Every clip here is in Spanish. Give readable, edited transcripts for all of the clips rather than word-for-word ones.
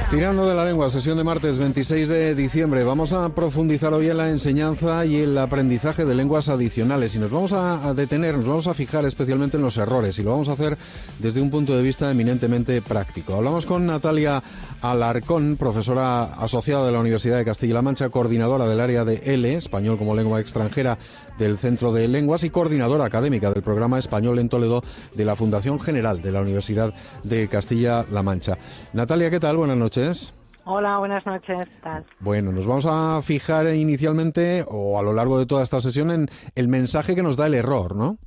Tirando de la lengua, sesión de martes 26 de diciembre. Vamos a profundizar hoy en la enseñanza y el aprendizaje de lenguas adicionales. Y nos vamos a detener, nos vamos a fijar especialmente en los errores. Y lo vamos a hacer desde un punto de vista eminentemente práctico. Hablamos con Natalia Alarcón, profesora asociada de la Universidad de Castilla-La Mancha, coordinadora del área de L, Español como Lengua Extranjera, del Centro de Lenguas, y coordinadora académica del programa Español en Toledo de la Fundación General de la Universidad de Castilla-La Mancha. Natalia, ¿qué tal? Buenas noches. Hola, buenas noches. ¿Qué tal? Bueno, nos vamos a fijar inicialmente, o a lo largo de toda esta sesión, en el mensaje que nos da el error, ¿no?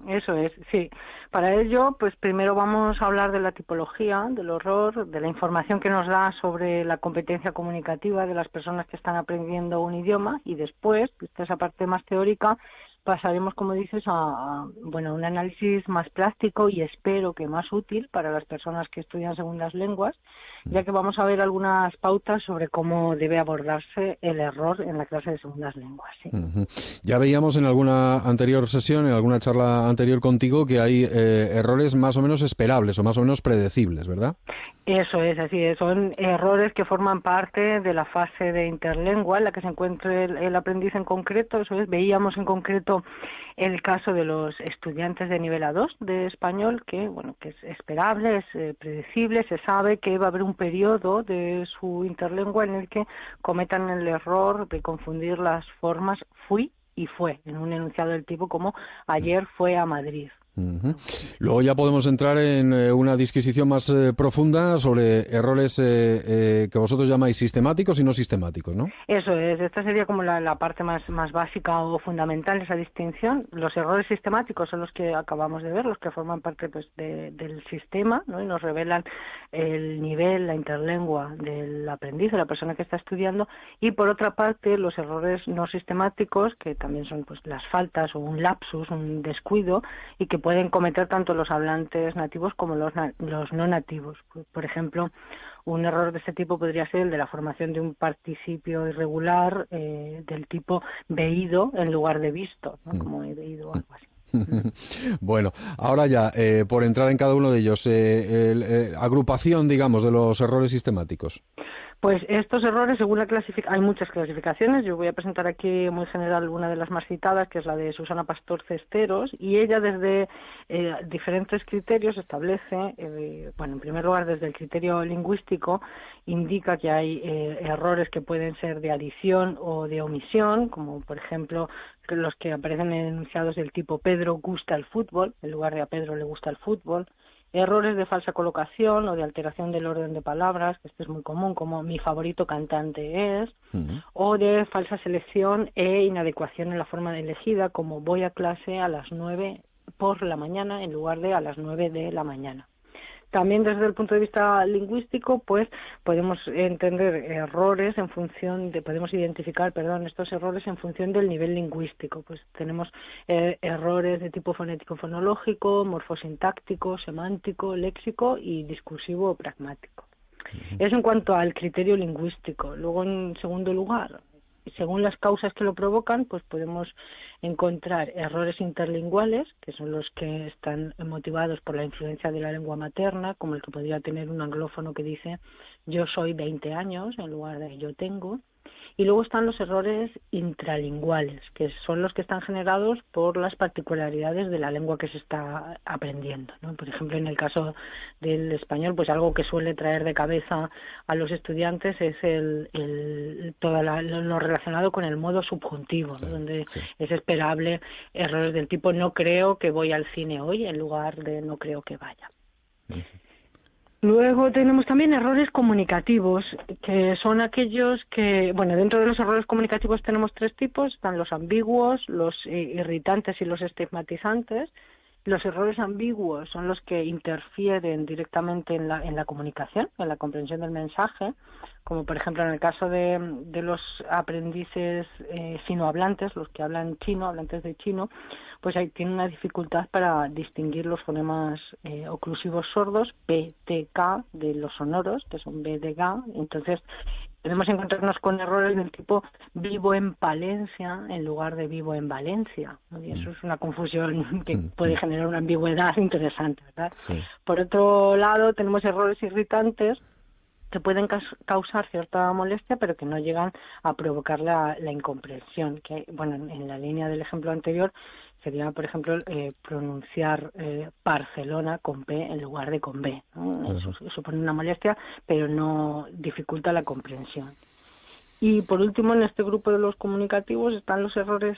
Eso es, sí. Para ello, pues primero vamos a hablar de la tipología, del error, de la información que nos da sobre la competencia comunicativa de las personas que están aprendiendo un idioma, y después, esa parte más teórica, pasaremos, como dices, a un análisis más práctico y espero que más útil para las personas que estudian segundas lenguas, ya que vamos a ver algunas pautas sobre cómo debe abordarse el error en la clase de segundas lenguas. ¿Sí? Ya veíamos en alguna anterior sesión, en alguna charla anterior contigo, que hay errores más o menos esperables o más o menos predecibles, ¿verdad? Eso es, así es. Son errores que forman parte de la fase de interlengua en la que se encuentra el aprendiz en concreto. Eso es, veíamos en concreto el caso de los estudiantes de nivel A2 de español, que es esperable, es predecible, se sabe que va a haber un periodo de su interlengua en el que cometan el error de confundir las formas fui y fue, en un enunciado del tipo como ayer fue a Madrid. Luego ya podemos entrar en una disquisición más profunda sobre errores que vosotros llamáis sistemáticos y no sistemáticos, ¿no? Eso es, esta sería como la parte más básica o fundamental de esa distinción. Los errores sistemáticos son los que acabamos de ver, los que forman parte pues del sistema, ¿no? Y nos revelan el nivel, la interlengua del aprendiz, de la persona que está estudiando, y por otra parte los errores no sistemáticos, que también son pues las faltas o un lapsus, un descuido, y que pueden cometer tanto los hablantes nativos como los no nativos. Por ejemplo, un error de este tipo podría ser el de la formación de un participio irregular del tipo veído en lugar de visto, ¿no? Como he veído o algo así. Bueno, ahora ya, por entrar en cada uno de ellos, agrupación, digamos, de los errores sistemáticos. Pues estos errores, según la hay muchas clasificaciones. Yo voy a presentar aquí muy general una de las más citadas, que es la de Susana Pastor Cesteros, y ella desde diferentes criterios establece, en primer lugar, desde el criterio lingüístico, indica que hay errores que pueden ser de adición o de omisión, como por ejemplo los que aparecen en enunciados del tipo Pedro gusta el fútbol, en lugar de a Pedro le gusta el fútbol. Errores de falsa colocación o de alteración del orden de palabras, que esto es muy común, como mi favorito cantante es, o de falsa selección e inadecuación en la forma elegida, como voy a clase a las 9 por la mañana en lugar de a las 9 de la mañana. También desde el punto de vista lingüístico, pues podemos entender errores podemos identificar, estos errores en función del nivel lingüístico. Pues tenemos errores de tipo fonético-fonológico, morfosintáctico, semántico, léxico y discursivo o pragmático. Eso en cuanto al criterio lingüístico. Luego, en segundo lugar, según las causas que lo provocan, pues podemos encontrar errores interlinguales, que son los que están motivados por la influencia de la lengua materna, como el que podría tener un anglófono que dice yo soy 20 años en lugar de yo tengo. Y luego están los errores intralinguales, que son los que están generados por las particularidades de la lengua que se está aprendiendo, ¿no? Por ejemplo, en el caso del español, pues algo que suele traer de cabeza a los estudiantes es lo relacionado con el modo subjuntivo, ¿no? Donde es esperable errores del tipo no creo que voy al cine hoy en lugar de no creo que vaya. Luego tenemos también errores comunicativos, que son aquellos que, dentro de los errores comunicativos tenemos tres tipos: están los ambiguos, los irritantes y los estigmatizantes. Los errores ambiguos son los que interfieren directamente en la comunicación, en la comprensión del mensaje, como por ejemplo en el caso de los aprendices sinohablantes, los que hablan chino, hablantes de chino, pues ahí tienen una dificultad para distinguir los fonemas oclusivos sordos, P, T, K, de los sonoros, que son B, D, G. Entonces podemos encontrarnos con errores del tipo vivo en Palencia en lugar de vivo en Valencia, ¿no? Y eso es una confusión que puede generar una ambigüedad interesante, ¿verdad? Sí. Por otro lado, tenemos errores irritantes, que pueden causar cierta molestia, pero que no llegan a provocar la incomprensión. Que, bueno, en la línea del ejemplo anterior sería, por ejemplo, pronunciar Barcelona con P en lugar de con B, ¿no? Eso supone una molestia, pero no dificulta la comprensión. Y por último, en este grupo de los comunicativos están los errores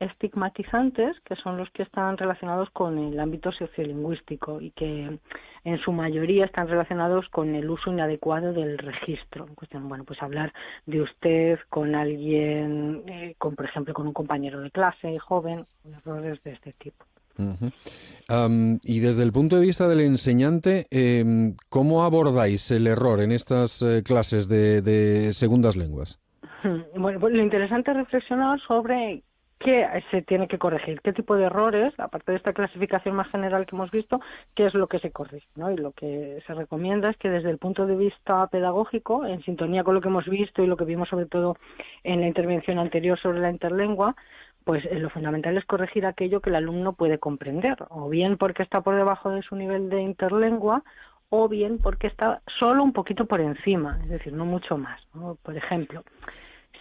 estigmatizantes, que son los que están relacionados con el ámbito sociolingüístico y que en su mayoría están relacionados con el uso inadecuado del registro. En cuestión, bueno, pues hablar de usted con alguien, por ejemplo, con un compañero de clase joven, errores de este tipo. Y desde el punto de vista del enseñante, ¿cómo abordáis el error en estas clases de segundas lenguas? Bueno, pues lo interesante es reflexionar sobre qué se tiene que corregir, qué tipo de errores, aparte de esta clasificación más general que hemos visto, qué es lo que se corrige, ¿no? Y lo que se recomienda es que desde el punto de vista pedagógico, en sintonía con lo que hemos visto y lo que vimos sobre todo en la intervención anterior sobre la interlengua, pues lo fundamental es corregir aquello que el alumno puede comprender, o bien porque está por debajo de su nivel de interlengua, o bien porque está solo un poquito por encima, es decir, no mucho más, ¿no? Por ejemplo,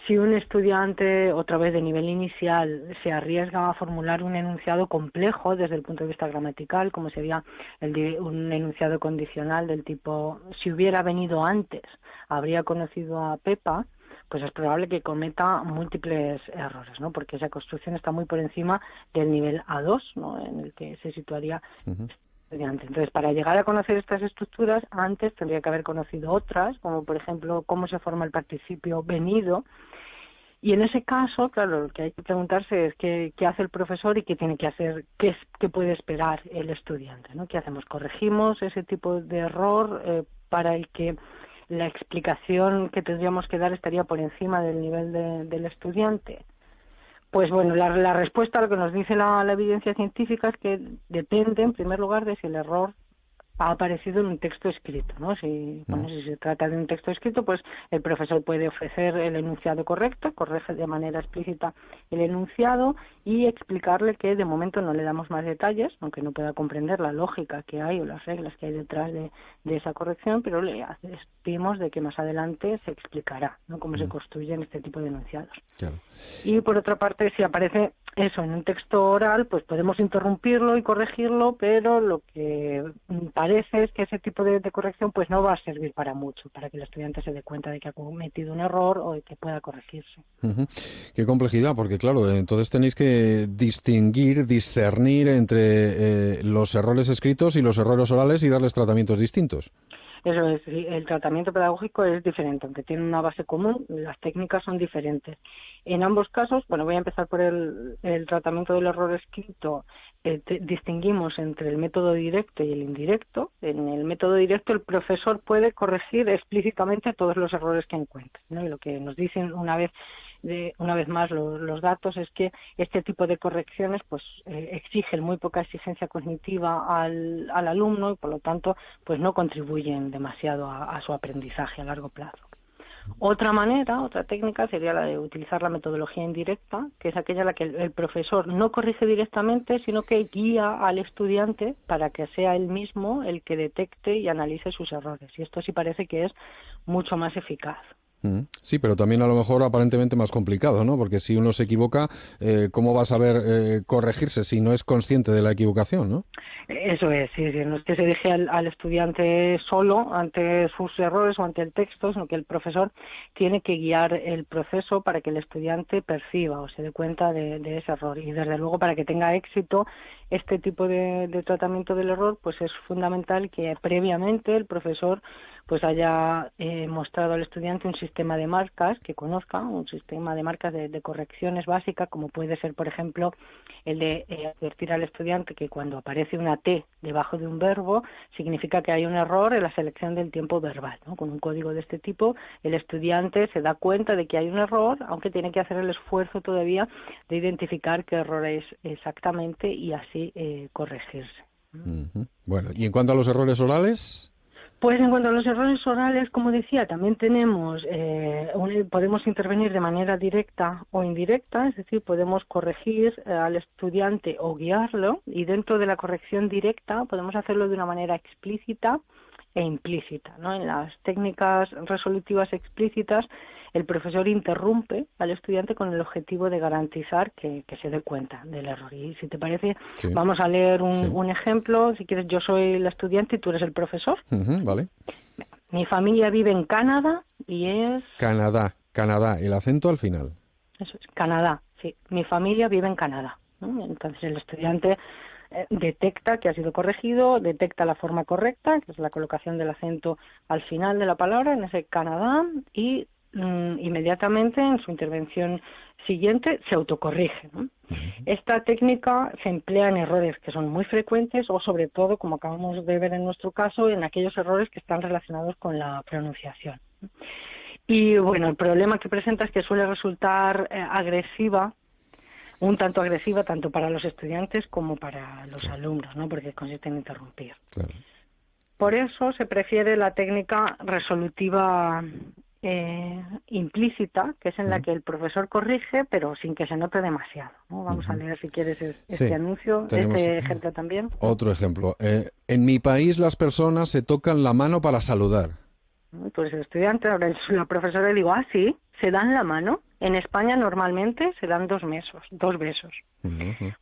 si un estudiante, otra vez de nivel inicial, se arriesga a formular un enunciado complejo desde el punto de vista gramatical, como sería un enunciado condicional del tipo, si hubiera venido antes, habría conocido a Pepa, pues es probable que cometa múltiples errores, ¿no? Porque esa construcción está muy por encima del nivel A2, ¿no? En el que se situaría el estudiante. Entonces, para llegar a conocer estas estructuras, antes tendría que haber conocido otras, como por ejemplo cómo se forma el participio venido. Y en ese caso, claro, lo que hay que preguntarse es qué hace el profesor y qué tiene que hacer, qué puede esperar el estudiante, ¿no? ¿Qué hacemos? ¿Corregimos ese tipo de error para el que la explicación que tendríamos que dar estaría por encima del nivel del estudiante? Pues bueno, la respuesta a lo que nos dice la evidencia científica es que depende, en primer lugar, de si el error ha aparecido en un texto escrito, ¿no? Si se trata de un texto escrito, pues el profesor puede ofrecer el enunciado correcto, corrige de manera explícita el enunciado y explicarle que de momento no le damos más detalles, aunque no pueda comprender la lógica que hay o las reglas que hay detrás de esa corrección, pero le advertimos de que más adelante se explicará, ¿no?, cómo se construyen este tipo de enunciados. Claro. Y por otra parte, si aparece eso en un texto oral, pues podemos interrumpirlo y corregirlo, pero lo que parece es que ese tipo de corrección pues no va a servir para mucho, para que el estudiante se dé cuenta de que ha cometido un error o de que pueda corregirse. Qué complejidad, porque claro, entonces tenéis que discernir entre los errores escritos y los errores orales y darles tratamientos distintos. Eso es, el tratamiento pedagógico es diferente, aunque tiene una base común, las técnicas son diferentes. En ambos casos, bueno, voy a empezar por el tratamiento del error escrito. Distinguimos entre el método directo y el indirecto. En el método directo el profesor puede corregir explícitamente todos los errores que encuentre, ¿no? Y lo que nos dicen una vez más los datos es que este tipo de correcciones pues exigen muy poca exigencia cognitiva al alumno y por lo tanto pues no contribuyen demasiado a su aprendizaje a largo plazo. Otra técnica sería la de utilizar la metodología indirecta, que es aquella en la que el profesor no corrige directamente, sino que guía al estudiante para que sea él mismo el que detecte y analice sus errores. Y esto sí parece que es mucho más eficaz. Sí, pero también a lo mejor aparentemente más complicado, ¿no? Porque si uno se equivoca, ¿cómo va a saber corregirse si no es consciente de la equivocación, no? Eso es, sí, no es que se deje al estudiante solo ante sus errores o ante el texto, sino que el profesor tiene que guiar el proceso para que el estudiante perciba o se dé cuenta de ese error. Y desde luego, para que tenga éxito este tipo de tratamiento del error, pues es fundamental que previamente el profesor pues haya mostrado al estudiante un sistema de marcas que conozca, un sistema de marcas de correcciones básicas, como puede ser, por ejemplo, el de advertir al estudiante que cuando aparece una T debajo de un verbo significa que hay un error en la selección del tiempo verbal, ¿no? Con un código de este tipo, el estudiante se da cuenta de que hay un error, aunque tiene que hacer el esfuerzo todavía de identificar qué error es exactamente y así corregirse. Bueno, y en cuanto a los errores orales... Pues en cuanto a los errores orales, como decía, también tenemos, podemos intervenir de manera directa o indirecta, es decir, podemos corregir al estudiante o guiarlo, y dentro de la corrección directa podemos hacerlo de una manera explícita e implícita, ¿no? En las técnicas resolutivas explícitas, el profesor interrumpe al estudiante con el objetivo de garantizar que se dé cuenta del error. Y si te parece, Sí. vamos a leer Sí. un ejemplo. Si quieres, yo soy la estudiante y tú eres el profesor. Vale. Mi familia vive en Canadá y es... Canadá, el acento al final. Eso es, Canadá, sí. Mi familia vive en Canadá, ¿no? Entonces el estudiante detecta que ha sido corregido, detecta la forma correcta, que es la colocación del acento al final de la palabra, en ese Canadá, y inmediatamente en su intervención siguiente se autocorrige, ¿no? Esta técnica se emplea en errores que son muy frecuentes o sobre todo, como acabamos de ver en nuestro caso, en aquellos errores que están relacionados con la pronunciación. Y bueno, el problema que presenta es que suele resultar agresiva, un tanto agresiva tanto para los estudiantes como para los alumnos, ¿no? Porque consiste en interrumpir. Claro. Por eso se prefiere la técnica resolutiva implícita, que es en la que el profesor corrige, pero sin que se note demasiado, ¿no? Vamos a leer, si quieres, este anuncio, este ejemplo también. Otro ejemplo. En mi país las personas se tocan la mano para saludar. Pues el estudiante, ahora la profesora le digo, sí, se dan la mano. En España normalmente se dan dos besos.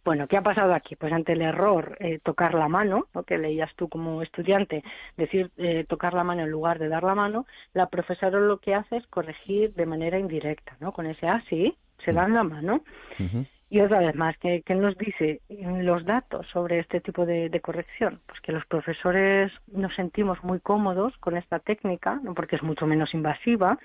Bueno, ¿qué ha pasado aquí? Pues ante el error tocar la mano, ¿no? Que leías tú como estudiante, decir tocar la mano en lugar de dar la mano, la profesora lo que hace es corregir de manera indirecta, ¿no? Con ese sí, se dan la mano. Y otra vez más, ¿qué nos dice los datos sobre este tipo de corrección? Pues que los profesores nos sentimos muy cómodos con esta técnica, ¿no? Porque es mucho menos invasiva,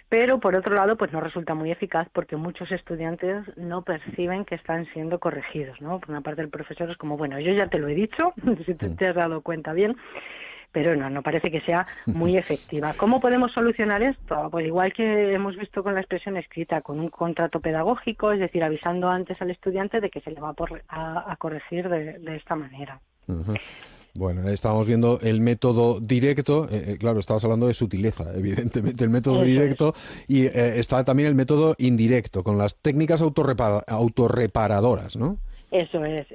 pero por otro lado pues no resulta muy eficaz porque muchos estudiantes no perciben que están siendo corregidos, ¿no? Por una parte el profesor es como, bueno, yo ya te lo he dicho, si te has dado cuenta bien, pero no parece que sea muy efectiva. ¿Cómo podemos solucionar esto? Pues igual que hemos visto con la expresión escrita, con un contrato pedagógico, es decir, avisando antes al estudiante de que se le va a corregir de esta manera. Bueno, estábamos viendo el método directo, claro, estabas hablando de sutileza, evidentemente, el método directo, y está también el método indirecto, con las técnicas autorreparadoras, ¿no? Eso es.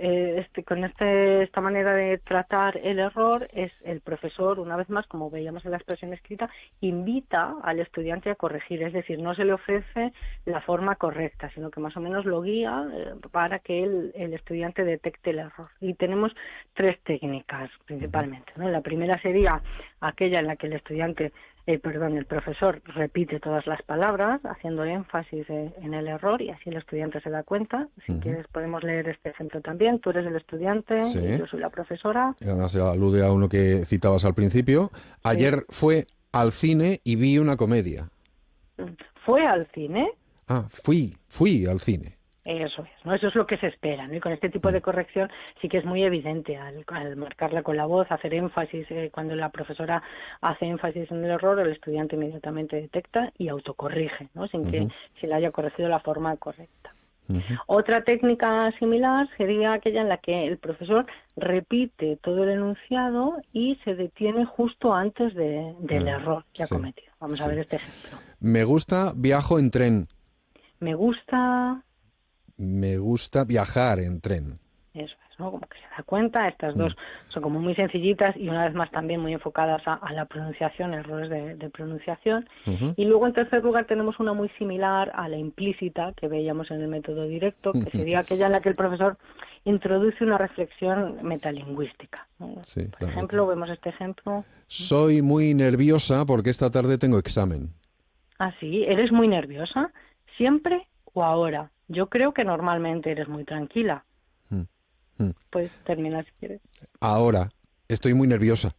Con esta manera de tratar el error, es el profesor, una vez más, como veíamos en la expresión escrita, invita al estudiante a corregir, es decir, no se le ofrece la forma correcta, sino que más o menos lo guía para que el estudiante detecte el error. Y tenemos tres técnicas principalmente, ¿no? La primera sería aquella en la que el profesor repite todas las palabras, haciendo énfasis en el error, y así el estudiante se da cuenta. Si quieres podemos leer este ejemplo también. Tú eres el estudiante, y yo soy la profesora. Y además alude a uno que citabas al principio. Ayer fue al cine y vi una comedia. ¿Fue al cine? Fui al cine. Eso es, ¿no? Eso es lo que se espera, ¿no? Y con este tipo de corrección sí que es muy evidente al marcarla con la voz, hacer énfasis, cuando la profesora hace énfasis en el error, el estudiante inmediatamente detecta y autocorrige, ¿no? Sin que se le haya corregido la forma correcta. Otra técnica similar sería aquella en la que el profesor repite todo el enunciado y se detiene justo antes del error que ha cometido. Vamos a ver este ejemplo. Me gusta, viajo en tren. Me gusta viajar en tren. Eso es, ¿no? Como que se da cuenta. Estas dos son como muy sencillitas y una vez más también muy enfocadas a la pronunciación, errores de pronunciación. Y luego en tercer lugar tenemos una muy similar a la implícita que veíamos en el método directo, que sería aquella en la que el profesor introduce una reflexión metalingüística, ¿no? Por ejemplo, vemos este ejemplo. Soy muy nerviosa porque esta tarde tengo examen. ¿Sí? ¿Eres muy nerviosa? ¿Siempre o ahora? Yo creo que normalmente eres muy tranquila. Pues termina si quieres. Ahora, estoy muy nerviosa.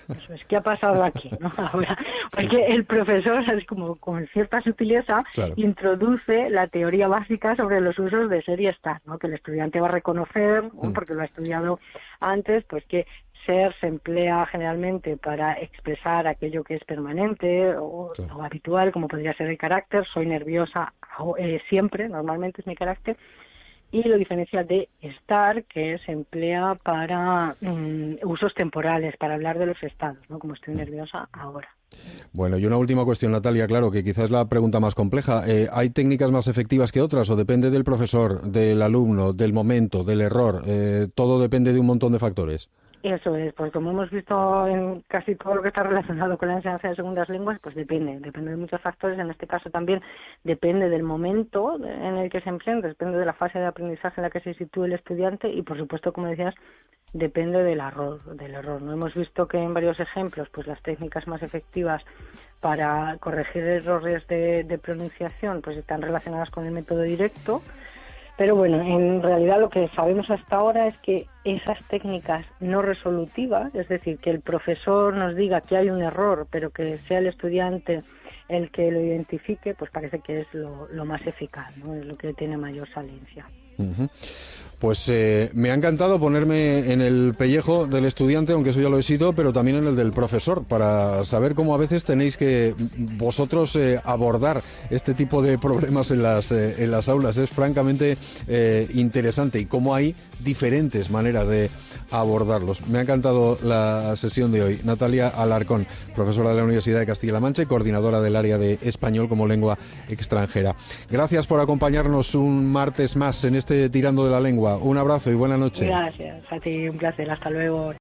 Eso es, ¿qué ha pasado aquí, ¿no? Ahora, porque el profesor, es como con cierta sutileza, introduce la teoría básica sobre los usos de ser y estar, ¿no? Que el estudiante va a reconocer, ¿no? Porque lo ha estudiado antes, pues que ser se emplea generalmente para expresar aquello que es permanente o habitual, como podría ser el carácter. Soy nerviosa siempre, normalmente es mi carácter. Y lo diferencia de estar, que se emplea para usos temporales, para hablar de los estados, ¿no? Como estoy nerviosa ahora. Bueno, y una última cuestión, Natalia, claro, que quizás es la pregunta más compleja. ¿Hay técnicas más efectivas que otras o depende del profesor, del alumno, del momento, del error? ¿Todo depende de un montón de factores? Eso es, pues como hemos visto en casi todo lo que está relacionado con la enseñanza de segundas lenguas, pues depende de muchos factores. En este caso también depende del momento en el que se emprende, depende de la fase de aprendizaje en la que se sitúe el estudiante y, por supuesto, como decías, depende del error. No hemos visto que en varios ejemplos, pues las técnicas más efectivas para corregir errores de pronunciación, pues están relacionadas con el método directo. Pero bueno, en realidad lo que sabemos hasta ahora es que esas técnicas no resolutivas, es decir, que el profesor nos diga que hay un error, pero que sea el estudiante el que lo identifique, pues parece que es lo más eficaz, ¿no? Es lo que tiene mayor saliència. Uh-huh. Pues me ha encantado ponerme en el pellejo del estudiante, aunque eso ya lo he sido, pero también en el del profesor, para saber cómo a veces tenéis que vosotros abordar este tipo de problemas en las aulas. Es francamente interesante y cómo hay diferentes maneras de abordarlos. Me ha encantado la sesión de hoy. Natalia Alarcón, profesora de la Universidad de Castilla-La Mancha y coordinadora del área de español como lengua extranjera. Gracias por acompañarnos un martes más en este Tirando de la Lengua. Un abrazo y buena noche. Gracias, a ti, un placer. Hasta luego.